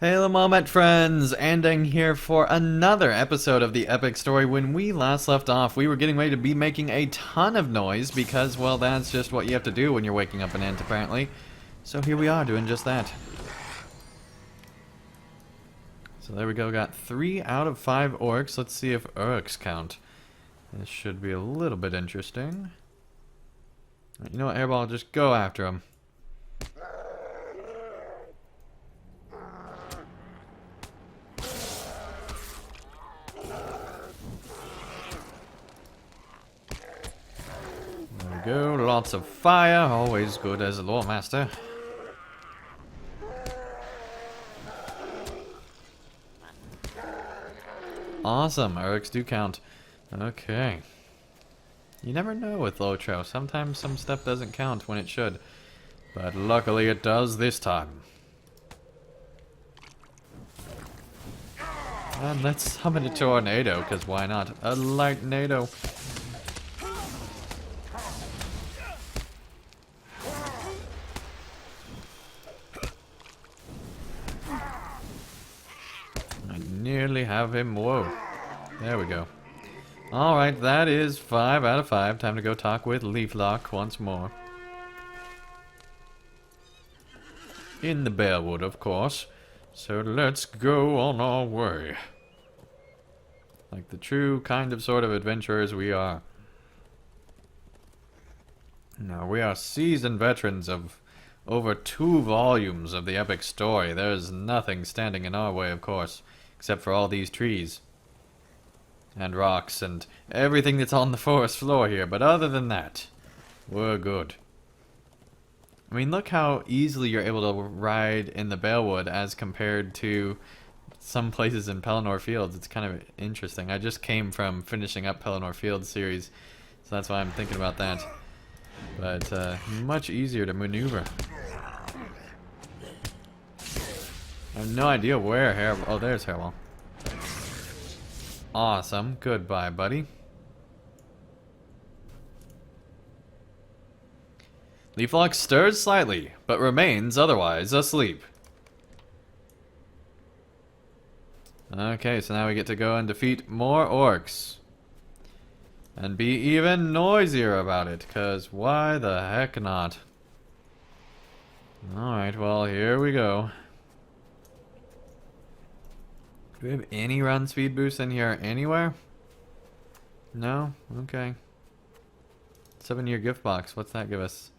Hello, moment friends! Andang here for another episode of the epic story. When we last left off, we were getting ready to be making a ton of noise because, well, that's just what you have to do when you're waking up an ant, apparently. So here we are, doing just that. So there we go, got 3 out of 5 orcs. Let's see if orcs count. This should be a little bit interesting. You know what, Airball, just go after him. Go, lots of fire, always good as a lore master. Awesome, orcs do count. Okay. You never know with LOTRO, sometimes some stuff doesn't count when it should. But luckily it does this time. And let's summon a tornado, because why not? A lightnado. Nearly have him. Whoa. There we go. Alright, that is 5 out of 5. Time to go talk with Leaflock once more. In the Bearwood, of course. So let's go on our way. Like the true kind of sort of adventurers we are. Now, we are seasoned veterans of over 2 volumes of the epic story. There's nothing standing in our way, of course. Except for all these trees. And rocks and everything that's on the forest floor here. But other than that, we're good. I mean, look how easily you're able to ride in the Bearwood as compared to some places in Pelennor Fields. It's kind of interesting. I just came from finishing up Pelennor Fields series. So that's why I'm thinking about that. But much easier to maneuver. I have no idea where Hairball... Oh, there's Hairball. Awesome. Goodbye, buddy. Leaflock stirs slightly, but remains otherwise asleep. Okay, so now we get to go and defeat more orcs. And be even noisier about it, because why the heck not? Alright, well, here we go. Do we have any run speed boost in here anywhere? No? Okay. 7-year gift box. What's that give us?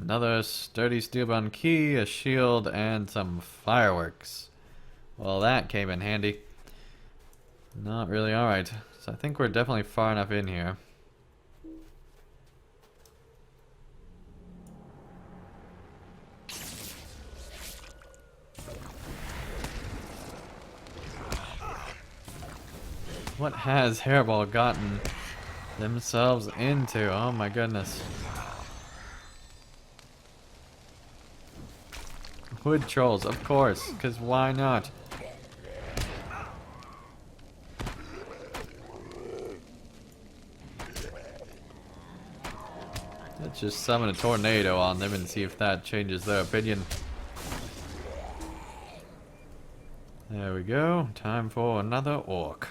Another sturdy steelbound key, a shield, and some fireworks. Well, that came in handy. Not really. Alright. So I think we're definitely far enough in here. What has Hairball gotten themselves into? Oh my goodness. Wood trolls, of course, because why not? Let's just summon a tornado on them and see if that changes their opinion. There we go. Time for another orc.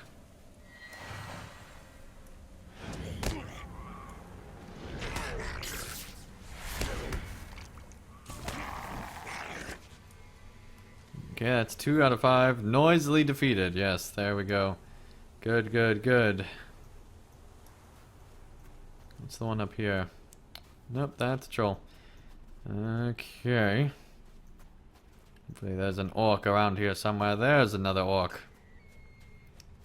Okay, that's 2 out of 5. Noisily defeated. Yes, there we go. Good, good, good. What's the one up here? Nope, that's a troll. Okay. Hopefully there's an orc around here somewhere. There's another orc.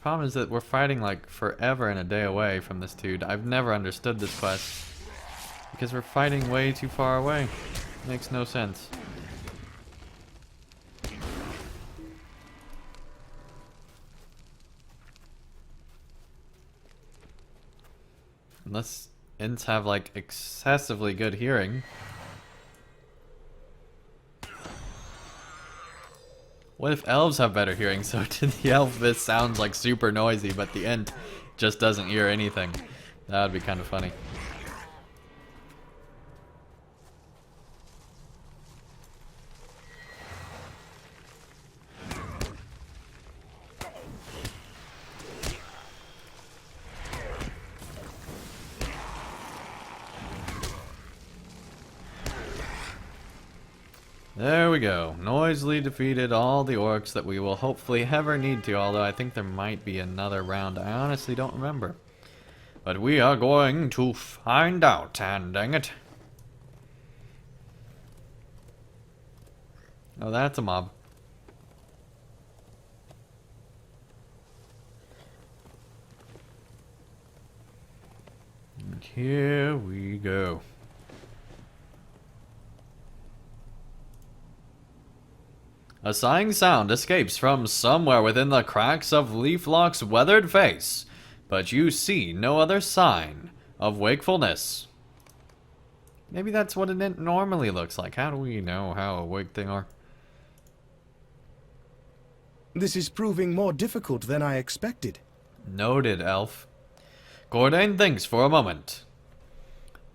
Problem is that we're fighting like forever and a day away from this dude. I've never understood this quest. Because we're fighting way too far away. Makes no sense. Unless Ints have like excessively good hearing. What if elves have better hearing? So to the elf this sounds like super noisy, but the Int just doesn't hear anything. That would be kind of funny. There we go. Noisily defeated all the orcs that we will hopefully ever need to, although I think there might be another round. I honestly don't remember. But we are going to find out, and dang it. Oh, that's a mob. And here we go. A sighing sound escapes from somewhere within the cracks of Leaflock's weathered face, but you see no other sign of wakefulness. Maybe that's what it normally looks like. How do we know how awake they are? This is proving more difficult than I expected. Noted, elf. Cordain thinks for a moment.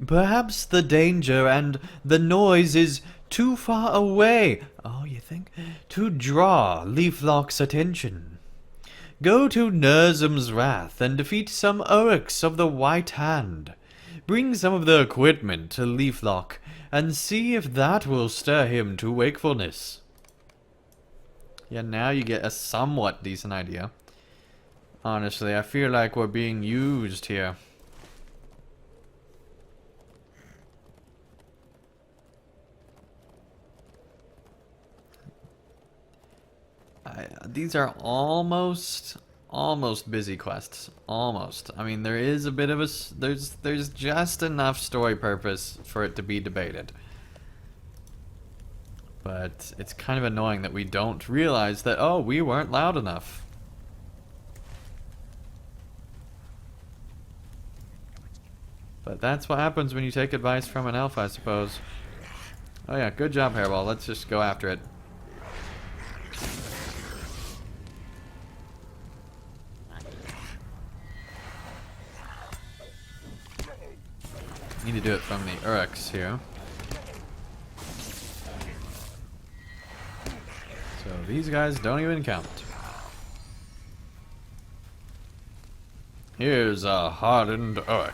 Perhaps the danger and the noise is too far away, oh, you think, to draw Leaflock's attention. Go to Nerzum's Wrath and defeat some orcs of the White Hand. Bring some of the equipment to Leaflock and see if that will stir him to wakefulness. Yeah, now you get a somewhat decent idea. Honestly, I feel like we're being used here. These are almost busy quests. Almost. I mean, there is a bit of a... There's just enough story purpose for it to be debated. But it's kind of annoying that we don't realize that, oh, we weren't loud enough. But that's what happens when you take advice from an elf, I suppose. Oh yeah, good job, Hairball. Let's just go after it. Need to do it from the Uruks here. So these guys don't even count. Here's a hardened Uruk.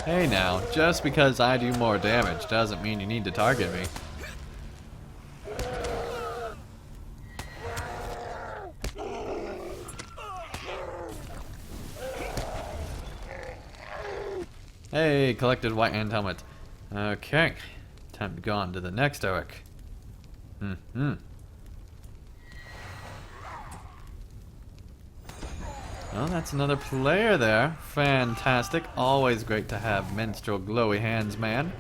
Hey now, just because I do more damage doesn't mean you need to target me. Hey, collected white hand helmet. Okay, time to go on to the next Uruk. Well, that's another player there. Fantastic. Always great to have menstrual glowy hands, man.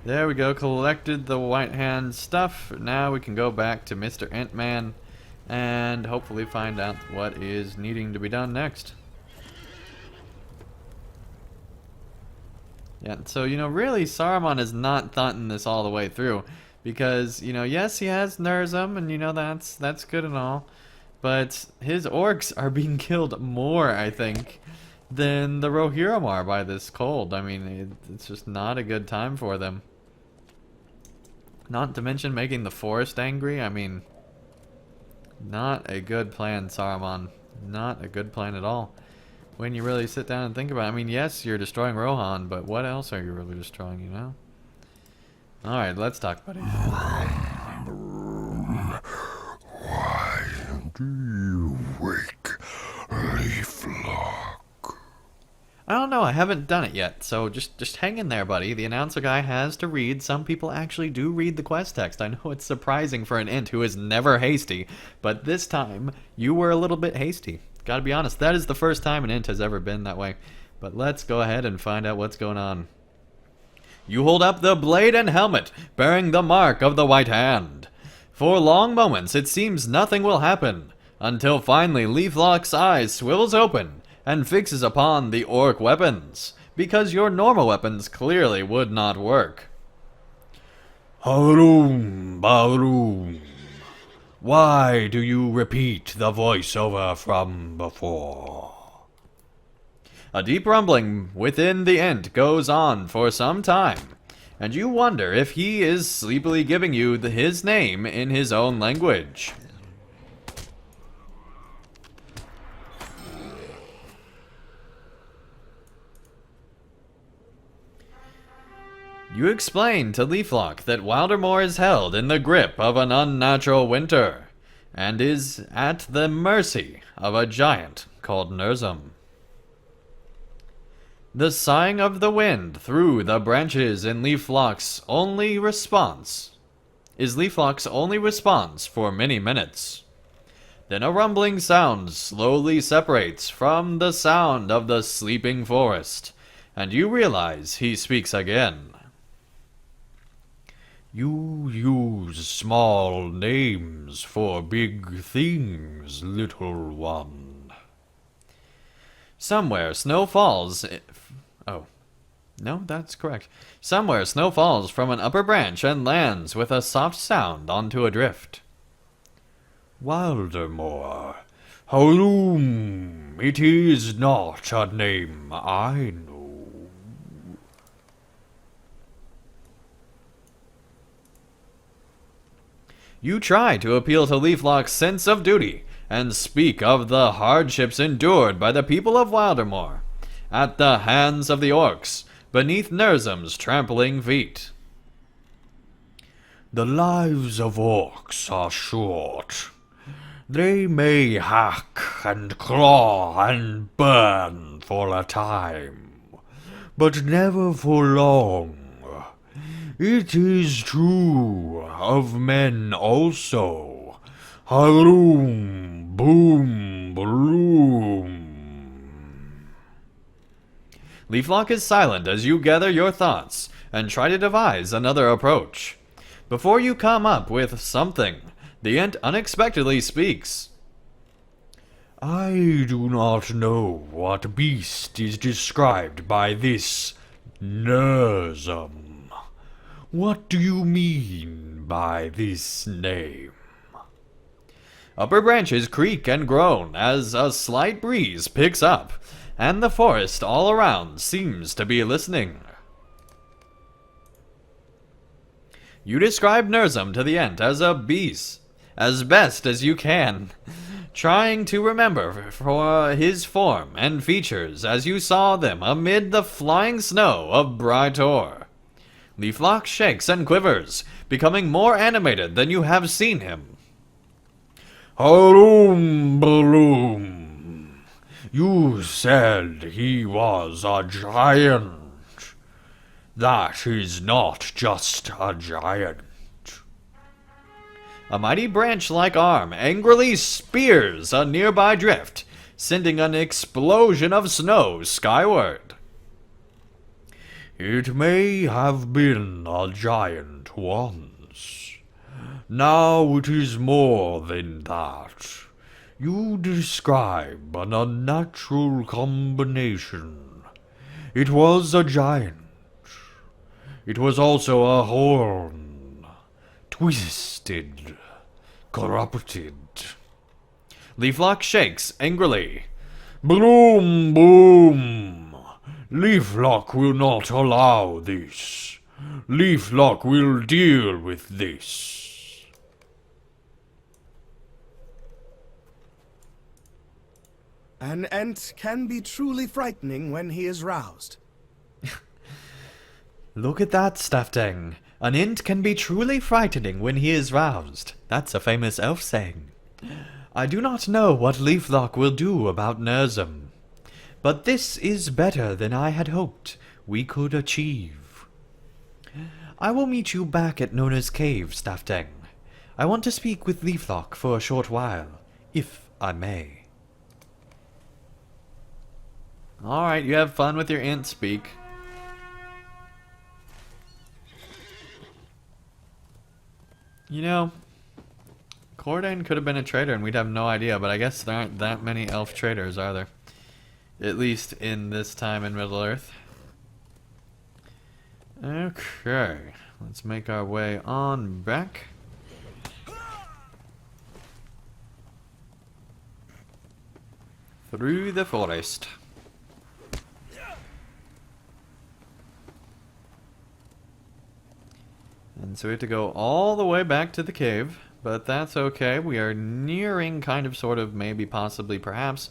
There we go. Collected the white hand stuff. Now we can go back to Mr. Ant-Man and hopefully find out what is needing to be done next. Yeah, so, you know, really Saruman is not thoughting this all the way through. Because, you know, yes, he has Nerzum, and, you know, that's good and all. But his orcs are being killed more, I think, than the Rohirrim are by this cold. I mean, it's just not a good time for them. Not to mention making the forest angry. I mean, not a good plan, Saruman. Not a good plan at all. When you really sit down and think about it. I mean, yes, you're destroying Rohan, but what else are you really destroying, you know? Alright, let's talk, buddy. Why do you wake Leaflock? I don't know, I haven't done it yet, so just hang in there, buddy. The announcer guy has to read. Some people actually do read the quest text. I know it's surprising for an int who is never hasty, but this time, you were a little bit hasty. Gotta be honest, that is the first time an int has ever been that way. But let's go ahead and find out what's going on. You hold up the blade and helmet, bearing the mark of the White Hand. For long moments it seems nothing will happen, until finally Leaflock's eyes swivels open and fixes upon the orc weapons, because your normal weapons clearly would not work. Haroom, Baroom. Why do you repeat the voiceover from before? A deep rumbling within the ent goes on for some time, and you wonder if he is sleepily giving you his name in his own language. You explain to Leaflock that Wildermore is held in the grip of an unnatural winter, and is at the mercy of a giant called Nerzum. The sighing of the wind through the branches in Leaflock's only response for many minutes. Then a rumbling sound slowly separates from the sound of the sleeping forest, and you realize he speaks again. You use small names for big things, little one. Somewhere snow falls. Oh. No, that's correct. Somewhere snow falls from an upper branch and lands with a soft sound onto a drift. Wildermore. Haloom. It is not a name I know. You try to appeal to Leaflock's sense of duty and speak of the hardships endured by the people of Wildermore at the hands of the orcs beneath Nerzum's trampling feet. The lives of orcs are short. They may hack and claw and burn for a time, but never for long. It is true of men also. Haroom, boom, bloom. Leaflock is silent as you gather your thoughts and try to devise another approach. Before you come up with something, the Ent unexpectedly speaks. I do not know what beast is described by this Nerzum. What do you mean by this name? Upper branches creak and groan as a slight breeze picks up, and the forest all around seems to be listening. You describe Nerzum to the Ent as a beast, as best as you can, trying to remember for his form and features as you saw them amid the flying snow of Brytor. Leaflock shakes and quivers, becoming more animated than you have seen him. Haroom, bloom. You said he was a giant. That is not just a giant. A mighty branch-like arm angrily spears a nearby drift, sending an explosion of snow skyward. It may have been a giant once. Now it is more than that. You describe an unnatural combination. It was a giant. It was also a horn. Twisted. Corrupted. Leaflock shakes angrily. Bloom, boom. Leaflock will not allow this. Leaflock will deal with this. An Ent can be truly frightening when he is roused. Look at that, Stuffding. An Ent can be truly frightening when he is roused. That's a famous elf saying. I do not know what Leaflock will do about Nerzum, but this is better than I had hoped we could achieve. I will meet you back at Nona's cave, Stuffding. I want to speak with Leaflock for a short while, if I may. Alright, you have fun with your Ent speak. You know, Cordain could have been a trader and we'd have no idea, but I guess there aren't that many elf traders, are there? At least in this time in Middle-earth. Okay, let's make our way on back. Through the forest. And so we have to go all the way back to the cave, but that's okay. We are nearing kind of, sort of, maybe, possibly, perhaps,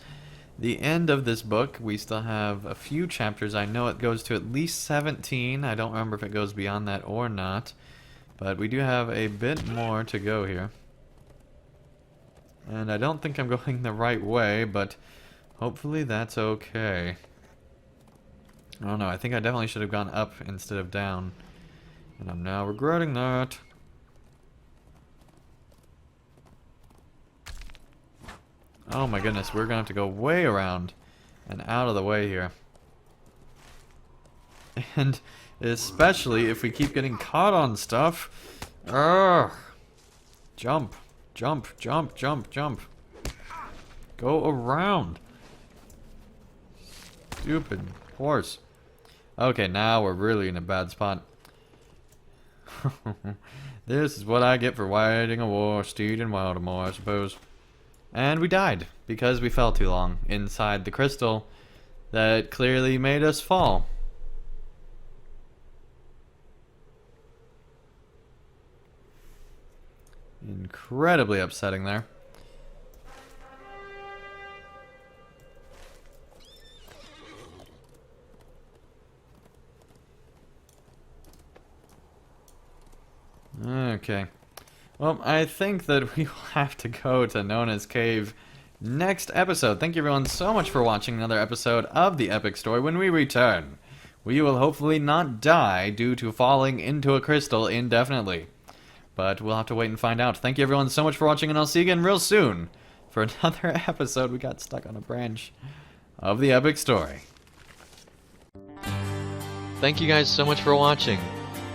the end of this book. We still have a few chapters. I know it goes to at least 17. I don't remember if it goes beyond that or not. But we do have a bit more to go here. And I don't think I'm going the right way, but hopefully that's okay. I don't know. I think I definitely should have gone up instead of down. And I'm now regretting that. Oh my goodness, we're gonna have to go way around and out of the way here. And especially if we keep getting caught on stuff. Urgh. Jump, jump, jump, jump, jump. Go around. Stupid horse. Okay, now we're really in a bad spot. This is what I get for riding a war steed in Wildemore, I suppose. And we died because we fell too long inside the crystal that clearly made us fall. Incredibly upsetting there. Okay. Well, I think that we will have to go to Nona's Cave next episode. Thank you everyone so much for watching another episode of the Epic Story. When we return, we will hopefully not die due to falling into a crystal indefinitely. But we'll have to wait and find out. Thank you everyone so much for watching, and I'll see you again real soon for another episode. We got stuck on a branch of the Epic Story. Thank you guys so much for watching.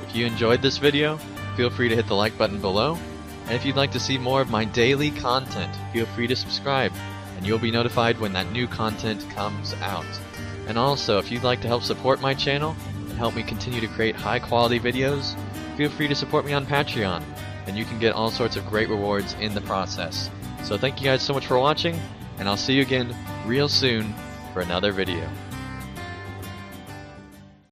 If you enjoyed this video, feel free to hit the like button below. And if you'd like to see more of my daily content, feel free to subscribe, and you'll be notified when that new content comes out. And also, if you'd like to help support my channel and help me continue to create high quality videos, feel free to support me on Patreon, and you can get all sorts of great rewards in the process. So thank you guys so much for watching, and I'll see you again real soon for another video.